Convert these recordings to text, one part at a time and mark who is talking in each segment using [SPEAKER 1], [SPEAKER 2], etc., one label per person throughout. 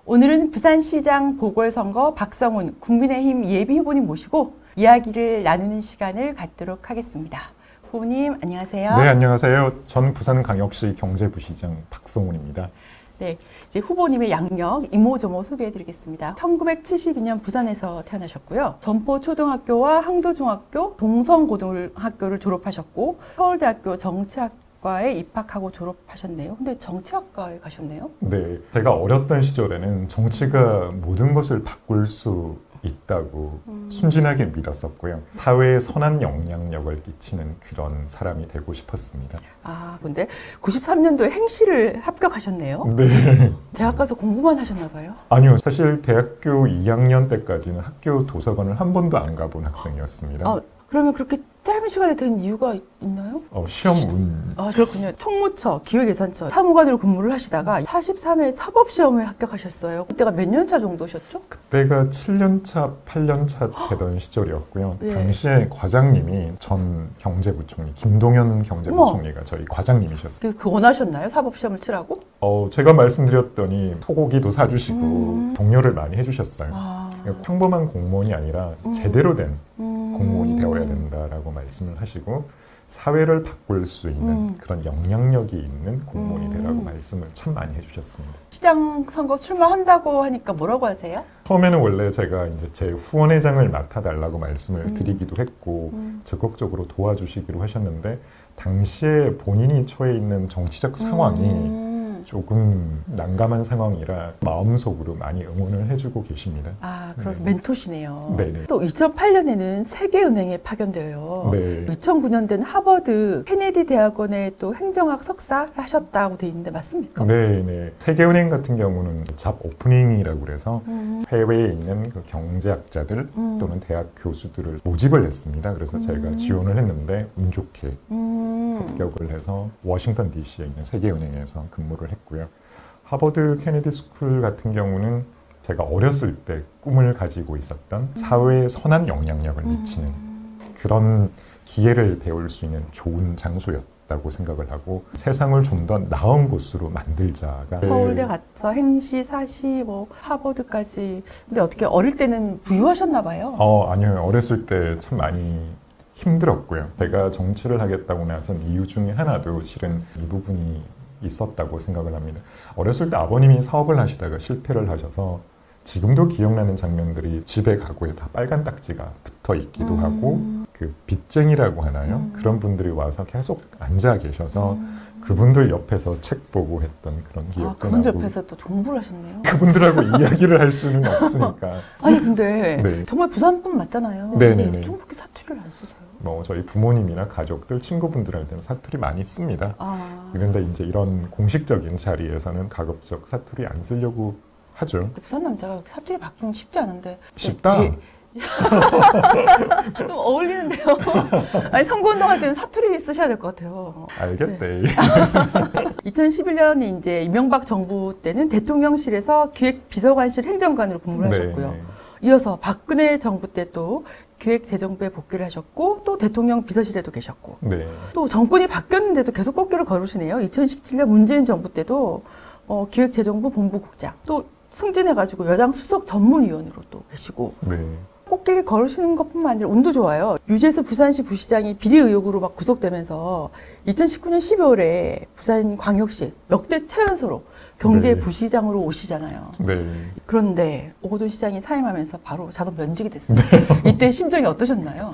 [SPEAKER 1] 오늘은 부산시장 보궐선거 박성훈 국민의힘 예비후보님 모시고 이야기를 나누는 시간을 갖도록 하겠습니다. 후보님 안녕하세요.
[SPEAKER 2] 네, 안녕하세요. 전 부산광역시 경제부시장 박성훈입니다.
[SPEAKER 1] 네, 이제 후보님의 양력 이모저모 소개해드리겠습니다. 1972년 부산에서 태어나셨고요. 전포초등학교와 항도중학교, 동성고등학교를 졸업하셨고 서울대학교 정치학과에 입학하고 졸업하셨네요. 근데 정치학과에 가셨네요?
[SPEAKER 2] 네, 제가 어렸던 시절에는 정치가 모든 것을 바꿀 수 있다고 순진하게 믿었었고요. 사회에 선한 영향력을 끼치는 그런 사람이 되고 싶었습니다.
[SPEAKER 1] 아, 근데 93년도에 행시를 합격하셨네요?
[SPEAKER 2] 네.
[SPEAKER 1] 대학 가서 공부만 하셨나 봐요?
[SPEAKER 2] 아니요, 사실 대학교 2학년 때까지는 학교 도서관을 한 번도 안 가본 학생이었습니다.
[SPEAKER 1] 아, 그러면 그렇게 짧은 시간에 된 이유가 있나요?
[SPEAKER 2] 시험 운.
[SPEAKER 1] 아, 그렇군요. 총무처, 기획예산처 사무관으로 근무를 하시다가 43회 사법시험에 합격하셨어요. 그때가 몇 년 차 정도셨죠?
[SPEAKER 2] 그때가 7년차, 8년차 되던 시절이었고요.
[SPEAKER 1] 예.
[SPEAKER 2] 당시에 과장님이 전 경제부총리, 김동연 경제부총리가 저희 과장님이셨어요.
[SPEAKER 1] 그 원하셨나요? 사법시험을 치라고?
[SPEAKER 2] 제가 말씀드렸더니 소고기도 사주시고 동료를 많이 해주셨어요.
[SPEAKER 1] 아.
[SPEAKER 2] 평범한 공무원이 아니라 제대로 된 공무원이 되어야 된다라고 말씀을 하시고 사회를 바꿀 수 있는 그런 영향력이 있는 공무원이 되라고 말씀을 참 많이 해주셨습니다.
[SPEAKER 1] 시장 선거 출마한다고 하니까 뭐라고 하세요?
[SPEAKER 2] 처음에는 원래 제가 이제 제 후원회장을 맡아달라고 말씀을 드리기도 했고 적극적으로 도와주시기로 하셨는데 당시에 본인이 처해 있는 정치적 상황이 조금 난감한 상황이라 마음속으로 많이 응원을 해주고 계십니다.
[SPEAKER 1] 아, 그럼
[SPEAKER 2] 네.
[SPEAKER 1] 멘토시네요.
[SPEAKER 2] 네네.
[SPEAKER 1] 또 2008년에는 세계은행에 파견되어요.
[SPEAKER 2] 네.
[SPEAKER 1] 2009년대는 하버드 케네디 대학원에 또 행정학 석사를 하셨다고 돼 있는데 맞습니까?
[SPEAKER 2] 네네. 세계은행 같은 경우는 잡 오프닝이라고 그래서 해외에 있는 그 경제학자들 또는 대학 교수들을 모집을 했습니다. 그래서 제가 지원을 했는데 운 좋게 합격을 해서 워싱턴 DC에 있는 세계은행에서 근무를 했고요. 하버드 케네디 스쿨 같은 경우는 제가 어렸을 때 꿈을 가지고 있었던 사회에 선한 영향력을 미치는 그런 기회를 배울 수 있는 좋은 장소였다고 생각을 하고 세상을 좀 더 나은 곳으로 만들자가
[SPEAKER 1] 서울대 가서 행시, 사시, 뭐 하버드까지. 근데 어떻게 어릴 때는 부유하셨나 봐요.
[SPEAKER 2] 아니요. 어렸을 때 참 많이 힘들었고요. 제가 정치를 하겠다고 나선 이유 중에 하나도 실은 이 부분이 있었다고 생각을 합니다. 어렸을 때 아버님이 사업을 하시다가 실패를 하셔서 지금도 기억나는 장면들이 집에 가구에 다 빨간 딱지가 붙어 있기도 하고 그 빚쟁이라고 하나요? 그런 분들이 와서 계속 앉아 계셔서 그분들 옆에서 책 보고 했던 그런 기억도 나고
[SPEAKER 1] 그분들 옆에서 또 공부를 하셨네요.
[SPEAKER 2] 그분들하고 이야기를 할 수는 없으니까
[SPEAKER 1] 아니 근데
[SPEAKER 2] 네.
[SPEAKER 1] 정말 부산분 맞잖아요.
[SPEAKER 2] 네네네.
[SPEAKER 1] 좀 그렇게 사투리를 안 쓰세요?
[SPEAKER 2] 저희 부모님이나 가족들, 친구분들한테는 사투리 많이 씁니다. 그런데 이제 이런 공식적인 자리에서는 가급적 사투리 안 쓰려고 하죠.
[SPEAKER 1] 부산 남자가 사투리 바꾸는 쉽지 않은데.
[SPEAKER 2] 쉽다?
[SPEAKER 1] 좀 어울리는데요. 아니 선거운동할 때는 사투리 쓰셔야 될 것 같아요.
[SPEAKER 2] 알겠대.
[SPEAKER 1] 네. 2011년 이제 이명박 정부 때는 대통령실에서 기획비서관실 행정관으로 근무를 하셨고요.
[SPEAKER 2] 네.
[SPEAKER 1] 이어서 박근혜 정부 때 또 기획재정부에 복귀를 하셨고 또 대통령 비서실에도 계셨고
[SPEAKER 2] 네.
[SPEAKER 1] 또 정권이 바뀌었는데도 계속 꽃길을 걸으시네요. 2017년 문재인 정부 때도 기획재정부 본부국장 또 승진해가지고 여당 수석 전문위원으로 또 계시고
[SPEAKER 2] 네.
[SPEAKER 1] 꽃길 걸으시는 것뿐만 아니라 운도 좋아요. 유재수 부산시 부시장이 비리 의혹으로 막 구속되면서 2019년 12월에 부산광역시 역대 최연소로 경제부시장으로 오시잖아요.
[SPEAKER 2] 네.
[SPEAKER 1] 그런데 오거돈 시장이 사임하면서 바로 자동 면직이 됐어요. 이때 심정이 어떠셨나요?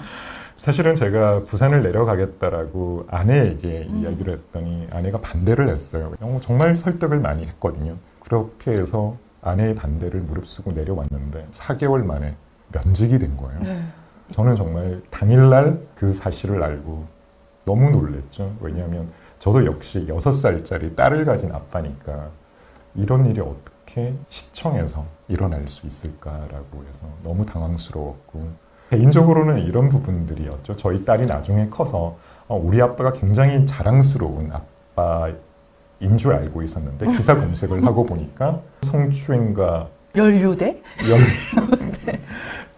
[SPEAKER 2] 사실은 제가 부산을 내려가겠다라고 아내에게 이야기를 했더니 아내가 반대를 했어요. 정말 설득을 많이 했거든요. 그렇게 해서 아내의 반대를 무릅쓰고 내려왔는데 4개월 만에 면직이 된 거예요.
[SPEAKER 1] 네.
[SPEAKER 2] 저는 정말 당일날 그 사실을 알고 너무 놀랬죠. 왜냐하면 저도 역시 6살짜리 딸을 가진 아빠니까 이런 일이 어떻게 시청에서 일어날 수 있을까라고 해서 너무 당황스러웠고 개인적으로는 이런 부분들이었죠. 저희 딸이 나중에 커서 우리 아빠가 굉장히 자랑스러운 아빠인 줄 알고 있었는데 기사 검색을 하고 보니까 성추행과
[SPEAKER 1] 연루대?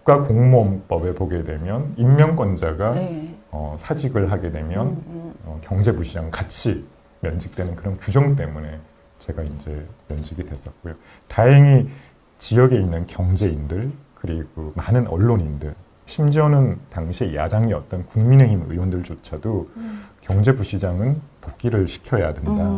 [SPEAKER 2] 과 공무원법에 보게 되면 임명권자가
[SPEAKER 1] 네.
[SPEAKER 2] 사직을 하게 되면 경제부시장 같이 면직되는 그런 규정 때문에 제가 이제 면직이 됐었고요. 다행히 지역에 있는 경제인들 그리고 많은 언론인들 심지어는 당시 야당이었던 국민의힘 의원들조차도 경제부시장은 복귀를 시켜야 된다.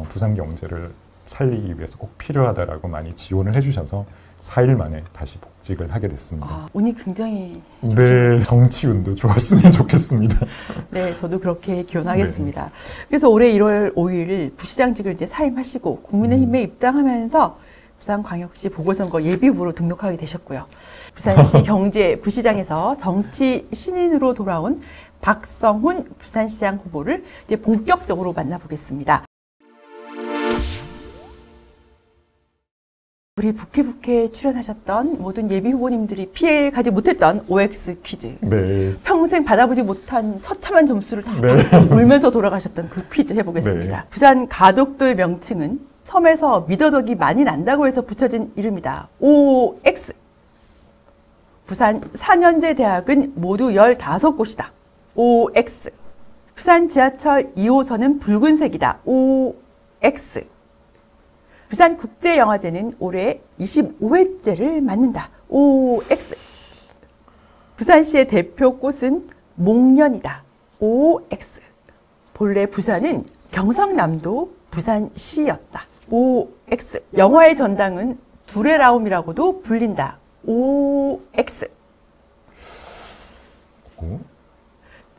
[SPEAKER 2] 부산 경제를 살리기 위해서 꼭 필요하다라고 많이 지원을 해주셔서 4일 만에 다시 복직을 하게 됐습니다.
[SPEAKER 1] 아, 운이 굉장히
[SPEAKER 2] 네, 정치운도 좋았으면 좋겠습니다.
[SPEAKER 1] 네, 저도 그렇게 기원하겠습니다. 네. 그래서 올해 1월 5일 부시장직을 이제 사임하시고 국민의힘에 입당하면서 부산광역시 보궐선거 예비후보로 등록하게 되셨고요. 부산시 경제부시장에서 정치 신인으로 돌아온 박성훈 부산시장 후보를 이제 본격적으로 만나보겠습니다. 우리 부캐부캐 출연하셨던 모든 예비 후보님들이 피해가지 못했던 OX 퀴즈.
[SPEAKER 2] 네.
[SPEAKER 1] 평생 받아보지 못한 처참한 점수를 다
[SPEAKER 2] 네.
[SPEAKER 1] 울면서 돌아가셨던 그 퀴즈 해보겠습니다. 네. 부산 가덕도의 명칭은 섬에서 미더덕이 많이 난다고 해서 붙여진 이름이다. OX. 부산 4년제 대학은 모두 15곳이다. OX. 부산 지하철 2호선은 붉은색이다. OX. 부산국제영화제는 올해 25회째를 맞는다. OX. 부산시의 대표 꽃은 목련이다. OX. 본래 부산은 경상남도 부산시였다. OX. 영화의 전당은 두레라움이라고도 불린다. OX.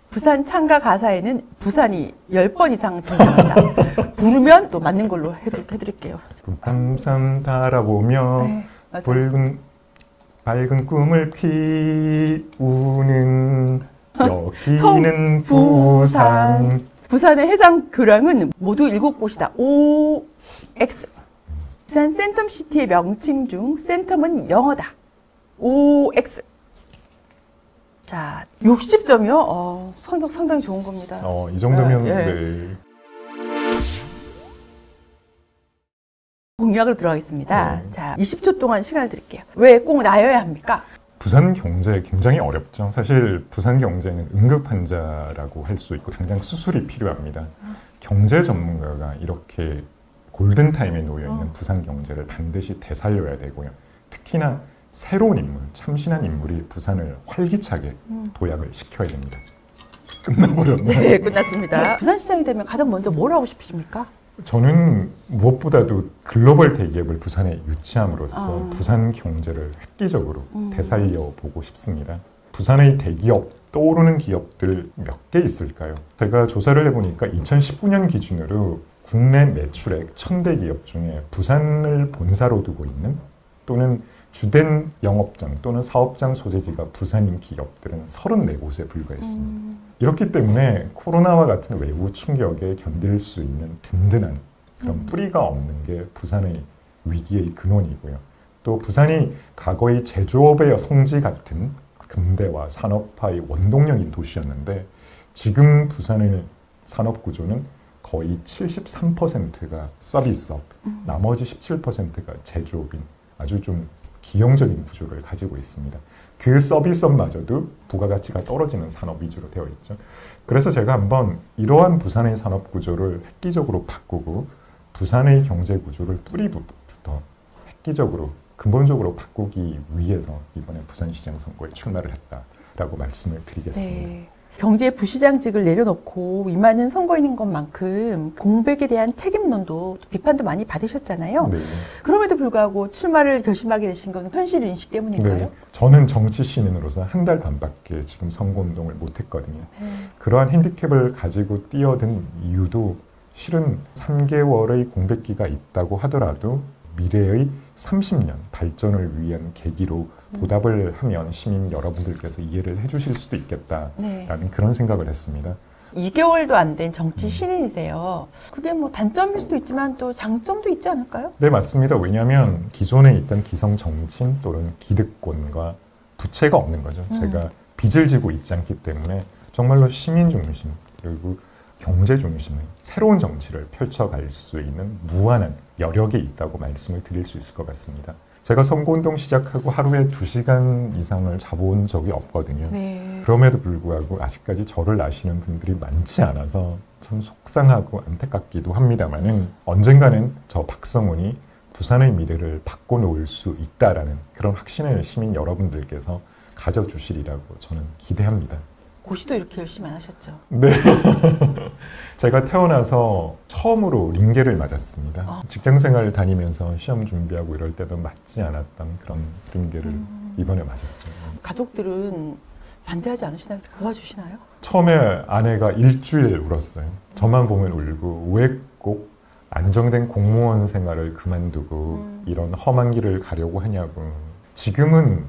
[SPEAKER 1] 부산 창가 가사에는 부산이 10번 이상 등장한다. 부르면 또 맞는 걸로 해드릴게요.
[SPEAKER 2] 밤삼 달아보며
[SPEAKER 1] 네,
[SPEAKER 2] 밝은 꿈을 피우는 여기는 부산.
[SPEAKER 1] 부산의 해상 교량은 모두 7곳이다. OX. 부산 센텀시티의 명칭 중 센텀은 영어다. OX. 자, 60점이요? 상당히 좋은 겁니다.
[SPEAKER 2] 이 정도면, 네.
[SPEAKER 1] 공약으로 들어가겠습니다. 네. 자, 20초 동안 시간을 드릴게요. 왜 꼭 나여야 합니까?
[SPEAKER 2] 부산 경제 굉장히 어렵죠. 사실 부산 경제는 응급 환자라고 할 수 있고 당장 수술이 필요합니다. 경제 전문가가 이렇게 골든타임에 놓여있는 부산 경제를 반드시 되살려야 되고요. 특히나 새로운 인물, 참신한 인물이 부산을 활기차게 도약을 시켜야 됩니다. 끝나버렸나요?
[SPEAKER 1] 네, 끝났습니다. 부산시장이 되면 가장 먼저 뭘 하고 싶으십니까?
[SPEAKER 2] 저는 무엇보다도 글로벌 대기업을 부산에 유치함으로써 부산 경제를 획기적으로 되살려 보고 싶습니다. 부산의 대기업, 떠오르는 기업들 몇 개 있을까요? 제가 조사를 해보니까 2019년 기준으로 국내 매출액 1000대 기업 중에 부산을 본사로 두고 있는 또는 주된 영업장 또는 사업장 소재지가 부산인 기업들은 34곳에 불과했습니다. 이렇기 때문에 코로나와 같은 외부 충격에 견딜 수 있는 든든한 그런 뿌리가 없는 게 부산의 위기의 근원이고요. 또 부산이 과거의 제조업의 성지 같은 근대화 산업화의 원동력인 도시였는데 지금 부산의 산업 구조는 거의 73%가 서비스업, 나머지 17%가 제조업인 아주 좀 기형적인 구조를 가지고 있습니다. 그 서비스업마저도 부가가치가 떨어지는 산업 위주로 되어 있죠. 그래서 제가 한번 이러한 부산의 산업 구조를 획기적으로 바꾸고 부산의 경제 구조를 뿌리부터 획기적으로 근본적으로 바꾸기 위해서 이번에 부산시장 선거에 출마를 했다라고 말씀을 드리겠습니다.
[SPEAKER 1] 네. 경제부시장직을 내려놓고 임하는 선거인인 것만큼 공백에 대한 책임론도 비판도 많이 받으셨잖아요. 네. 그럼에도 불구하고 출마를 결심하게 되신 건 현실 인식 때문인가요? 네.
[SPEAKER 2] 저는 정치 신인으로서 한 달 반밖에 지금 선거운동을 못했거든요. 그러한 핸디캡을 가지고 뛰어든 이유도 실은 3개월의 공백기가 있다고 하더라도 미래의 30년 발전을 위한 계기로 보답을 하면 시민 여러분들께서 이해를 해주실 수도 있겠다라는 그런 생각을 했습니다.
[SPEAKER 1] 2개월도 안 된 정치 신인이세요. 그게 뭐 단점일 수도 있지만 또 장점도 있지 않을까요?
[SPEAKER 2] 네, 맞습니다. 왜냐하면 기존에 있던 기성 정치인 또는 기득권과 부채가 없는 거죠. 제가 빚을 지고 있지 않기 때문에 정말로 시민 중심 그리고 경제 중심의 새로운 정치를 펼쳐갈 수 있는 무한한 여력이 있다고 말씀을 드릴 수 있을 것 같습니다. 제가 선거운동 시작하고 하루에 2시간 이상을 자본 적이 없거든요. 네. 그럼에도 불구하고 아직까지 저를 아시는 분들이 많지 않아서 참 속상하고 안타깝기도 합니다만은 언젠가는 저 박성훈이 부산의 미래를 바꿔놓을 수 있다라는 그런 확신을 시민 여러분들께서 가져주시리라고 저는 기대합니다.
[SPEAKER 1] 고시도 이렇게 열심히 안 하셨죠?
[SPEAKER 2] 네. 제가 태어나서 처음으로 링게를 맞았습니다. 직장생활 다니면서 시험 준비하고 이럴 때도 맞지 않았던 그런 링게를 이번에 맞았죠.
[SPEAKER 1] 가족들은 반대하지 않으시나요? 도와주시나요?
[SPEAKER 2] 처음에 아내가 일주일 울었어요. 저만 보면 울고 왜 꼭 안정된 공무원 생활을 그만두고 이런 험한 길을 가려고 하냐고. 지금은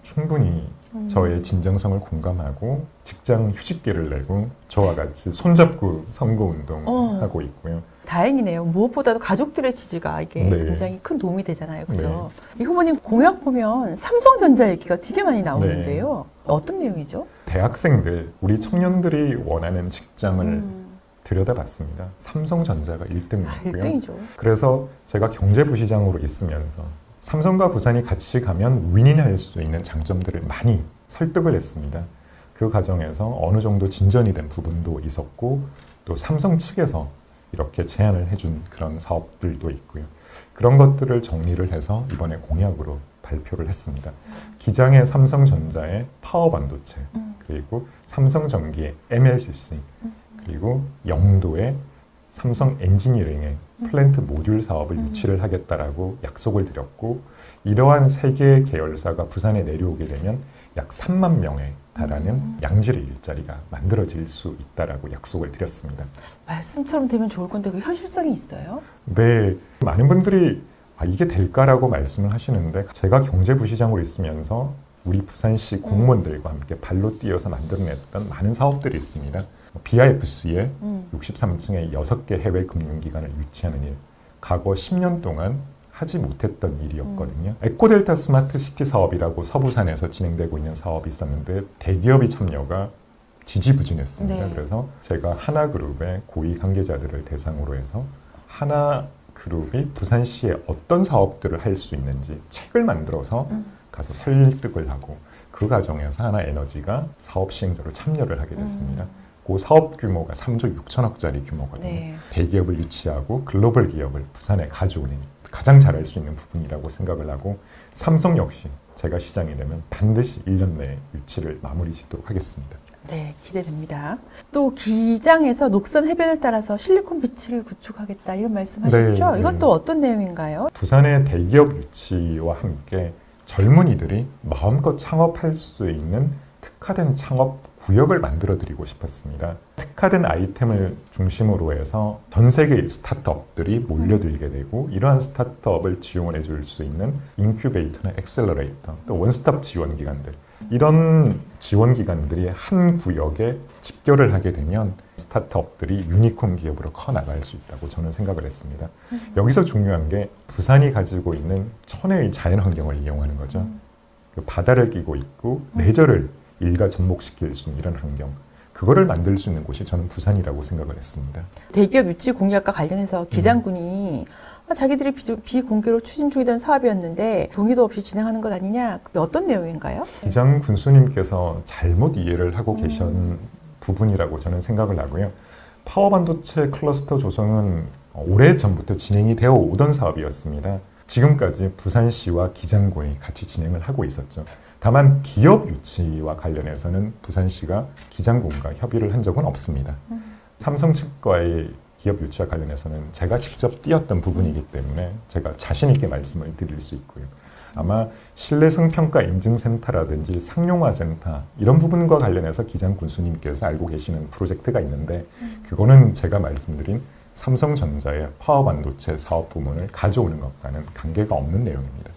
[SPEAKER 2] 충분히 저의 진정성을 공감하고 직장 휴직계를 내고 저와 같이 손잡고 선거운동하고 있고요.
[SPEAKER 1] 다행이네요. 무엇보다도 가족들의 지지가 이게
[SPEAKER 2] 네.
[SPEAKER 1] 굉장히 큰 도움이 되잖아요. 그죠? 이 후보님 공약 보면 삼성전자 얘기가 되게 많이 나오는데요. 어떤 내용이죠?
[SPEAKER 2] 대학생들, 우리 청년들이 원하는 직장을 들여다봤습니다. 삼성전자가 1등이었고요.
[SPEAKER 1] 1등이죠.
[SPEAKER 2] 그래서 제가 경제부시장으로 있으면서 삼성과 부산이 같이 가면 윈윈할 수 있는 장점들을 많이 설득을 했습니다. 그 과정에서 어느 정도 진전이 된 부분도 있었고 또 삼성 측에서 이렇게 제안을 해준 그런 사업들도 있고요. 그런 것들을 정리를 해서 이번에 공약으로 발표를 했습니다. 기장의 삼성전자의 파워반도체, 그리고 삼성전기의 MLCC, 그리고 영도의 삼성 엔지니어링의 플랜트 모듈 사업을 유치를 하겠다라고 약속을 드렸고, 이러한 세 개의 계열사가 부산에 내려오게 되면 약 3만 명에 달하는 양질의 일자리가 만들어질 수 있다라고 약속을 드렸습니다.
[SPEAKER 1] 말씀처럼 되면 좋을 건데 그 현실성이 있어요?
[SPEAKER 2] 네, 많은 분들이 이게 될까라고 말씀을 하시는데, 제가 경제부시장으로 있으면서 우리 부산시 공무원들과 함께 발로 뛰어서 만들어냈던 많은 사업들이 있습니다. BIFC에 63층에 6개 해외 금융기관을 유치하는 일, 과거 10년 동안 하지 못했던 일이었거든요. 에코델타 스마트시티 사업이라고 서부산에서 진행되고 있는 사업이 있었는데 대기업이 참여가 지지부진했습니다.
[SPEAKER 1] 네.
[SPEAKER 2] 그래서 제가 하나그룹의 고위 관계자들을 대상으로 해서 하나그룹이 부산시에 어떤 사업들을 할 수 있는지 책을 만들어서 가서 설득을 하고, 그 과정에서 하나에너지가 사업 시행자로 참여를 하게 됐습니다. 그 사업 규모가 3조 6천억짜리 규모거든요.
[SPEAKER 1] 네.
[SPEAKER 2] 대기업을 유치하고 글로벌 기업을 부산에 가져오는 가장 잘할 수 있는 부분이라고 생각을 하고, 삼성 역시 제가 시장이 되면 반드시 1년 내에 유치를 마무리 짓도록 하겠습니다.
[SPEAKER 1] 네, 기대됩니다. 또 기장에서 녹선 해변을 따라서 실리콘 비치를 구축하겠다 이런 말씀하셨죠?
[SPEAKER 2] 네,
[SPEAKER 1] 이건
[SPEAKER 2] 네.
[SPEAKER 1] 또 어떤 내용인가요?
[SPEAKER 2] 부산의 대기업 유치와 함께 젊은이들이 마음껏 창업할 수 있는 특화된 창업 구역을 만들어드리고 싶었습니다. 특화된 아이템을 중심으로 해서 전 세계의 스타트업들이 몰려들게 되고, 이러한 스타트업을 지원해 줄 수 있는 인큐베이터나 엑셀러레이터, 또 원스톱 지원기관들, 이런 지원기관들이 한 구역에 집결을 하게 되면 스타트업들이 유니콘 기업으로 커나갈 수 있다고 저는 생각을 했습니다. 여기서 중요한 게 부산이 가지고 있는 천혜의 자연환경을 이용하는 거죠. 그 바다를 끼고 있고 레저를 일가 접목시킬 수 있는 이런 환경, 그거를 만들 수 있는 곳이 저는 부산이라고 생각을 했습니다.
[SPEAKER 1] 대기업 유치 공약과 관련해서 기장군이 자기들이 비공개로 추진 중이던 사업이었는데 동의도 없이 진행하는 것 아니냐, 그게 어떤 내용인가요?
[SPEAKER 2] 기장 군수님께서 잘못 이해를 하고 계신 부분이라고 저는 생각을 하고요. 파워반도체 클러스터 조성은 오래전부터 진행이 되어 오던 사업이었습니다. 지금까지 부산시와 기장군이 같이 진행을 하고 있었죠. 다만 기업 유치와 관련해서는 부산시가 기장군과 협의를 한 적은 없습니다. 삼성 측과의 기업 유치와 관련해서는 제가 직접 뛰었던 부분이기 때문에 제가 자신 있게 말씀을 드릴 수 있고요. 아마 신뢰성 평가 인증센터라든지 상용화센터 이런 부분과 관련해서 기장 군수님께서 알고 계시는 프로젝트가 있는데, 그거는 제가 말씀드린 삼성전자의 파워반도체 사업 부문을 가져오는 것과는 관계가 없는 내용입니다.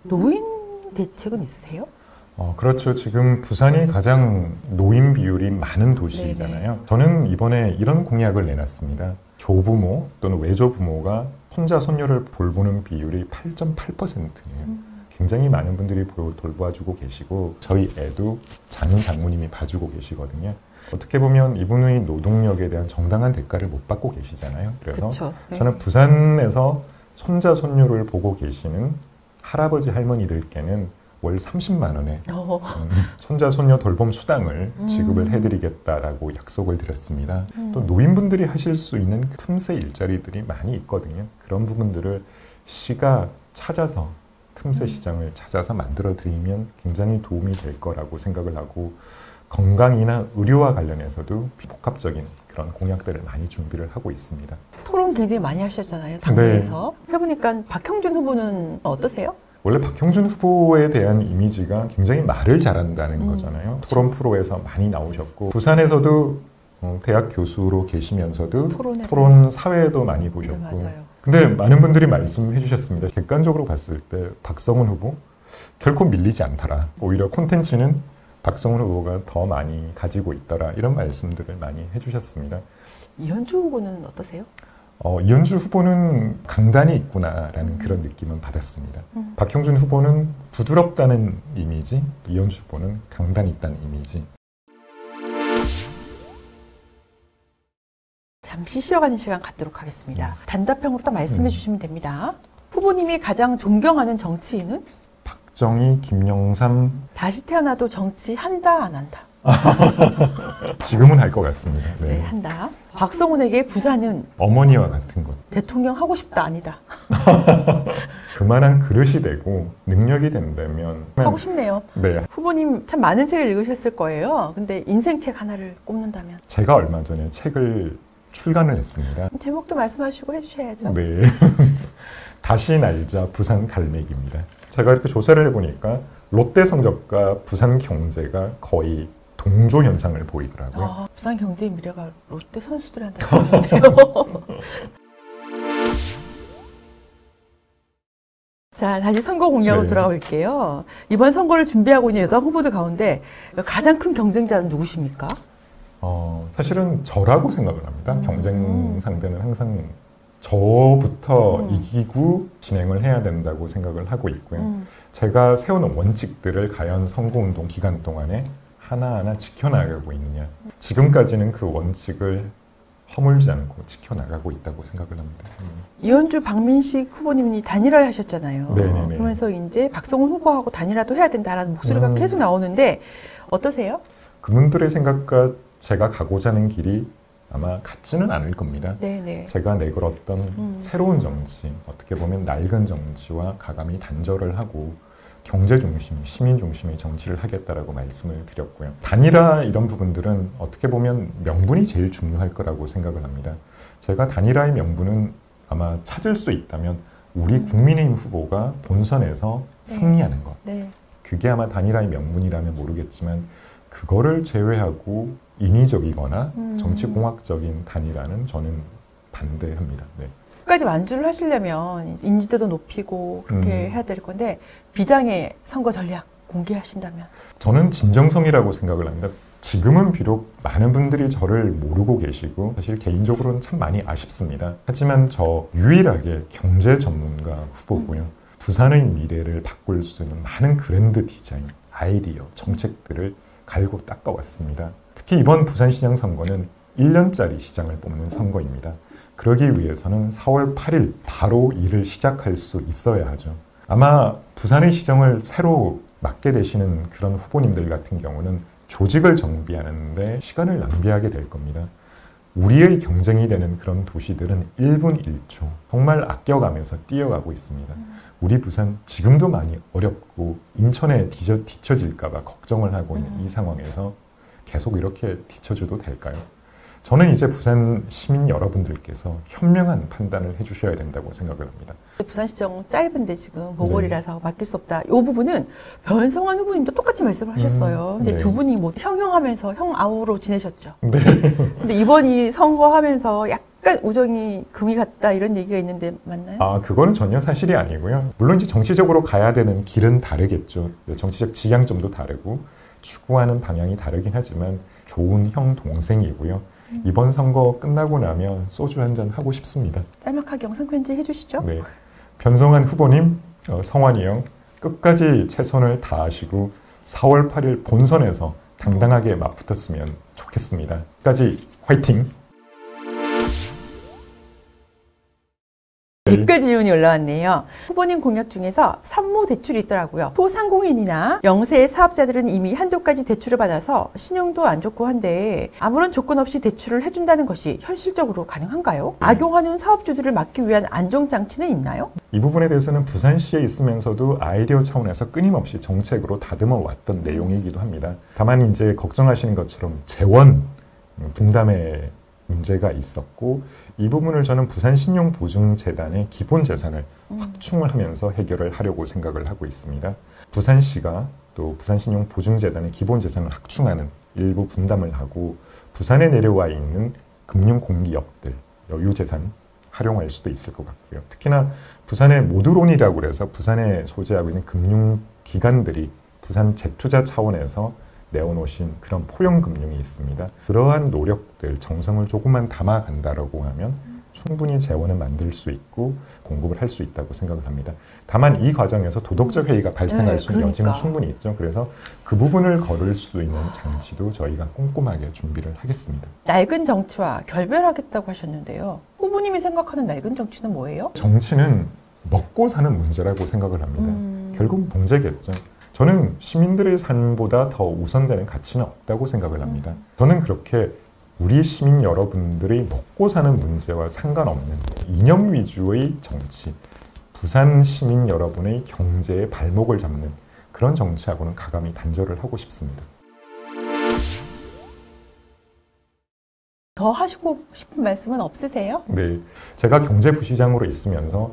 [SPEAKER 1] 노인 대책은 있으세요?
[SPEAKER 2] 그렇죠. 지금 부산이 가장 노인 비율이 많은 도시잖아요.
[SPEAKER 1] 네네.
[SPEAKER 2] 저는 이번에 이런 공약을 내놨습니다. 조부모 또는 외조부모가 손자, 손녀를 돌보는 비율이 8.8%예요. 굉장히 많은 분들이 돌봐주고 계시고, 저희 애도 장인 장모님이 봐주고 계시거든요. 어떻게 보면 이분의 노동력에 대한 정당한 대가를 못 받고 계시잖아요. 그래서
[SPEAKER 1] 그쵸. 네.
[SPEAKER 2] 저는 부산에서 손자, 손녀를 보고 계시는 할아버지, 할머니들께는 월 30만 원에 손자, 손녀 돌봄 수당을 지급을 해드리겠다라고 약속을 드렸습니다. 또 노인분들이 하실 수 있는 틈새 일자리들이 많이 있거든요. 그런 부분들을 시가 찾아서 틈새 시장을 찾아서 만들어 드리면 굉장히 도움이 될 거라고 생각을 하고 건강이나 의료와 관련해서도 복합적인 그런 공약들을 많이 준비를 하고 있습니다.
[SPEAKER 1] 토론 굉장히 많이 하셨잖아요. 당내에서. 해보니까 박형준 후보는 어떠세요?
[SPEAKER 2] 원래 박형준 후보에 대한 이미지가 굉장히 말을 잘한다는 거잖아요. 토론 프로에서 많이 나오셨고 부산에서도 대학 교수로 계시면서도 토론 사회도 많이 보셨고
[SPEAKER 1] 네, 맞아요.
[SPEAKER 2] 근데 많은 분들이 말씀해 주셨습니다. 객관적으로 봤을 때 박성훈 후보 결코 밀리지 않더라. 오히려 콘텐츠는 박성훈 후보가 더 많이 가지고 있더라. 이런 말씀들을 많이 해주셨습니다.
[SPEAKER 1] 이현주 후보는 어떠세요?
[SPEAKER 2] 이현주 후보는 강단이 있구나라는 그런 느낌은 받았습니다. 박형준 후보는 부드럽다는 이미지, 이현주 후보는 강단이 있다는 이미지.
[SPEAKER 1] 잠시 쉬어가는 시간 갖도록 하겠습니다. 단답형으로 딱 말씀해 주시면 됩니다. 후보님이 가장 존경하는 정치인은?
[SPEAKER 2] 박정희, 김영삼.
[SPEAKER 1] 다시 태어나도 정치 한다 안 한다?
[SPEAKER 2] 지금은 할 것 같습니다.
[SPEAKER 1] 네, 한다. 박성훈에게 부산은?
[SPEAKER 2] 어머니와 같은 것.
[SPEAKER 1] 대통령 하고 싶다 아니다?
[SPEAKER 2] 그만한 그릇이 되고 능력이 된다면
[SPEAKER 1] 하고 싶네요.
[SPEAKER 2] 네.
[SPEAKER 1] 후보님 참 많은 책을 읽으셨을 거예요. 근데 인생책 하나를 꼽는다면?
[SPEAKER 2] 제가 얼마 전에 책을 출간을 했습니다.
[SPEAKER 1] 제목도 말씀하시고 해주셔야죠.
[SPEAKER 2] 네. 다시 날자 부산 갈매기입니다. 제가 이렇게 조사를 해보니까 롯데 성적과 부산 경제가 거의 동조 현상을 보이더라고요.
[SPEAKER 1] 부산 경제의 미래가 롯데 선수들한테 있는데요. 자, 다시 선거 공약으로 돌아가 볼게요. 이번 선거를 준비하고 있는 여당 후보들 가운데 가장 큰 경쟁자는 누구십니까?
[SPEAKER 2] 사실은 저라고 생각을 합니다. 경쟁 상대는 항상 저부터 이기고 진행을 해야 된다고 생각을 하고 있고요. 제가 세우는 원칙들을 과연 선거운동 기간 동안에 하나하나 지켜나가고 있느냐. 지금까지는 그 원칙을 허물지 않고 지켜나가고 있다고 생각을 합니다.
[SPEAKER 1] 이현주, 박민식 후보님이 단일화를 하셨잖아요.
[SPEAKER 2] 네네네.
[SPEAKER 1] 그러면서 이제 박성훈 후보하고 단일화도 해야 된다라는 목소리가 계속 나오는데 어떠세요?
[SPEAKER 2] 그분들의 생각과 제가 가고자 하는 길이 아마 같지는 않을 겁니다.
[SPEAKER 1] 네네.
[SPEAKER 2] 제가 내걸었던 새로운 정치, 어떻게 보면 낡은 정치와 가감히 단절을 하고 경제 중심, 시민 중심의 정치를 하겠다라고 말씀을 드렸고요. 단일화 이런 부분들은 어떻게 보면 명분이 제일 중요할 거라고 생각을 합니다. 제가 단일화의 명분은 아마 찾을 수 있다면 우리 국민의힘 후보가 본선에서 승리하는 것.
[SPEAKER 1] 네.
[SPEAKER 2] 그게 아마 단일화의 명분이라면 모르겠지만 그거를 제외하고 인위적이거나 정치공학적인 단일화는 저는 반대합니다. 네.
[SPEAKER 1] 끝까지 완주를 하시려면 인지도도 높이고 그렇게 해야 될 건데 비장의 선거 전략 공개하신다면?
[SPEAKER 2] 저는 진정성이라고 생각을 합니다. 지금은 비록 많은 분들이 저를 모르고 계시고 사실 개인적으로는 참 많이 아쉽습니다. 하지만 저 유일하게 경제 전문가 후보고요. 부산의 미래를 바꿀 수 있는 많은 그랜드 디자인, 아이디어, 정책들을 갈고 닦아왔습니다. 특히 이번 부산시장 선거는 1년짜리 시장을 뽑는 선거입니다. 그러기 위해서는 4월 8일 바로 일을 시작할 수 있어야 하죠. 아마 부산의 시정을 새로 맡게 되시는 그런 후보님들 같은 경우는 조직을 정비하는데 시간을 낭비하게 될 겁니다. 우리의 경쟁이 되는 그런 도시들은 1분 1초 정말 아껴가면서 뛰어가고 있습니다. 우리 부산 지금도 많이 어렵고 인천에 뒤처질까 봐 걱정을 하고 있는 이 상황에서 계속 이렇게 뒤처져도 될까요? 저는 이제 부산 시민 여러분들께서 현명한 판단을 해주셔야 된다고 생각을 합니다.
[SPEAKER 1] 부산시정 짧은데 지금 보궐이라서 맡길 수 없다. 이 부분은 변성환 후보님도 똑같이 말씀을 하셨어요. 근데 두 분이 뭐 형형하면서 형아우로 지내셨죠.
[SPEAKER 2] 네.
[SPEAKER 1] 근데 이번이 선거하면서 약간 우정이 금이 갔다 이런 얘기가 있는데 맞나요?
[SPEAKER 2] 그거는 전혀 사실이 아니고요. 물론 이제 정치적으로 가야 되는 길은 다르겠죠. 정치적 지향점도 다르고 추구하는 방향이 다르긴 하지만 좋은 형 동생이고요. 이번 선거 끝나고 나면 소주 한잔 하고 싶습니다.
[SPEAKER 1] 짤막하게 영상 편지 해주시죠.
[SPEAKER 2] 네, 변성환 후보님, 성환이 형 끝까지 최선을 다하시고 4월 8일 본선에서 당당하게 맞붙었으면 좋겠습니다. 끝까지 화이팅!
[SPEAKER 1] 댓글 질문이 올라왔네요. 후보님 공약 중에서 산모대출이 있더라고요. 소상공인이나 영세 사업자들은 이미 한도까지 대출을 받아서 신용도 안 좋고 한데 아무런 조건 없이 대출을 해준다는 것이 현실적으로 가능한가요? 악용하는 사업주들을 막기 위한 안정장치는 있나요?
[SPEAKER 2] 이 부분에 대해서는 부산시에 있으면서도 아이디어 차원에서 끊임없이 정책으로 다듬어 왔던 내용이기도 합니다. 다만 이제 걱정하시는 것처럼 재원 분담의 문제가 있었고 이 부분을 저는 부산신용보증재단의 기본 재산을 확충을 하면서 해결을 하려고 생각을 하고 있습니다. 부산시가 또 부산신용보증재단의 기본 재산을 확충하는 일부 분담을 하고 부산에 내려와 있는 금융공기업들 여유재산 활용할 수도 있을 것 같고요. 특히나 부산의 모두론이라고 해서 부산에 소재하고 있는 금융기관들이 부산 재투자 차원에서 내어놓으신 그런 포용금융이 있습니다. 그러한 노력들, 정성을 조금만 담아간다라고 하면 충분히 재원을 만들 수 있고 공급을 할 수 있다고 생각을 합니다. 다만 이 과정에서 도덕적 해이가 발생할 수 있는 여지는 충분히 있죠. 그래서 그 부분을 걸을 수 있는 장치도 저희가 꼼꼼하게 준비를 하겠습니다.
[SPEAKER 1] 낡은 정치와 결별하겠다고 하셨는데요. 후보님이 생각하는 낡은 정치는 뭐예요?
[SPEAKER 2] 정치는 먹고 사는 문제라고 생각을 합니다. 결국 문제겠죠. 저는 시민들의 삶보다 더 우선되는 가치는 없다고 생각을 합니다. 저는 그렇게 우리 시민 여러분들의 먹고 사는 문제와 상관없는 이념 위주의 정치, 부산 시민 여러분의 경제의 발목을 잡는 그런 정치하고는 가감히 단절을 하고 싶습니다.
[SPEAKER 1] 더 하시고 싶은 말씀은 없으세요?
[SPEAKER 2] 네, 제가 경제부시장으로 있으면서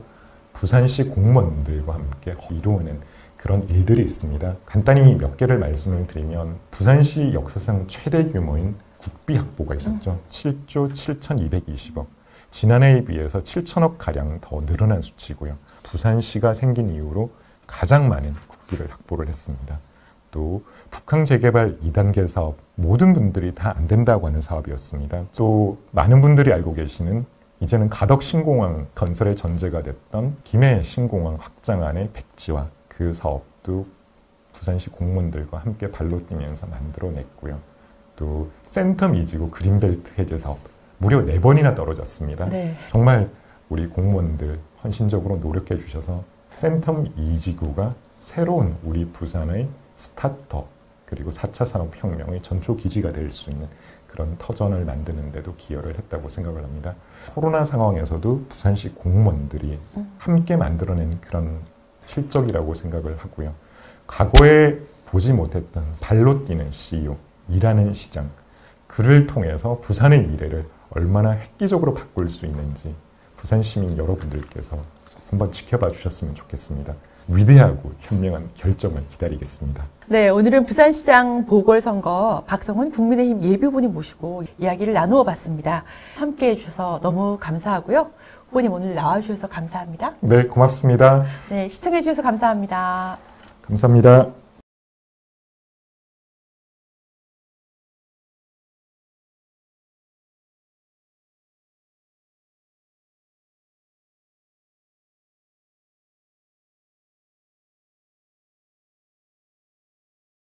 [SPEAKER 2] 부산시 공무원들과 함께 이루어낸 그런 일들이 있습니다. 간단히 몇 개를 말씀을 드리면 부산시 역사상 최대 규모인 국비 확보가 있었죠. 7조 7,220억. 지난해에 비해서 7천억 가량 더 늘어난 수치고요. 부산시가 생긴 이후로 가장 많은 국비를 확보를 했습니다. 또 북항 재개발 2단계 사업 모든 분들이 다 안 된다고 하는 사업이었습니다. 또 많은 분들이 알고 계시는 이제는 가덕 신공항 건설의 전제가 됐던 김해 신공항 확장안의 백지화 그 사업도 부산시 공무원들과 함께 발로 뛰면서 만들어냈고요. 또 센텀 2지구 그린벨트 해제 사업 무려 4번이나 떨어졌습니다.
[SPEAKER 1] 네.
[SPEAKER 2] 정말 우리 공무원들 헌신적으로 노력해 주셔서 센텀 2지구가 새로운 우리 부산의 스타트업 그리고 4차 산업혁명의 전초기지가 될 수 있는 그런 터전을 만드는 데도 기여를 했다고 생각을 합니다. 코로나 상황에서도 부산시 공무원들이 함께 만들어낸 그런 실적이라고 생각을 하고요. 과거에 보지 못했던 발로 뛰는 CEO, 일하는 시장, 그를 통해서 부산의 미래를 얼마나 획기적으로 바꿀 수 있는지 부산 시민 여러분들께서 한번 지켜봐 주셨으면 좋겠습니다. 위대하고 현명한 결정을 기다리겠습니다.
[SPEAKER 1] 네, 오늘은 부산시장 보궐선거 박성훈 국민의힘 예비후보님 모시고 이야기를 나누어 봤습니다. 함께 해주셔서 너무 감사하고요. 후보님 오늘 나와주셔서 감사합니다.
[SPEAKER 2] 네, 고맙습니다.
[SPEAKER 1] 네, 시청해주셔서 감사합니다.
[SPEAKER 2] 감사합니다.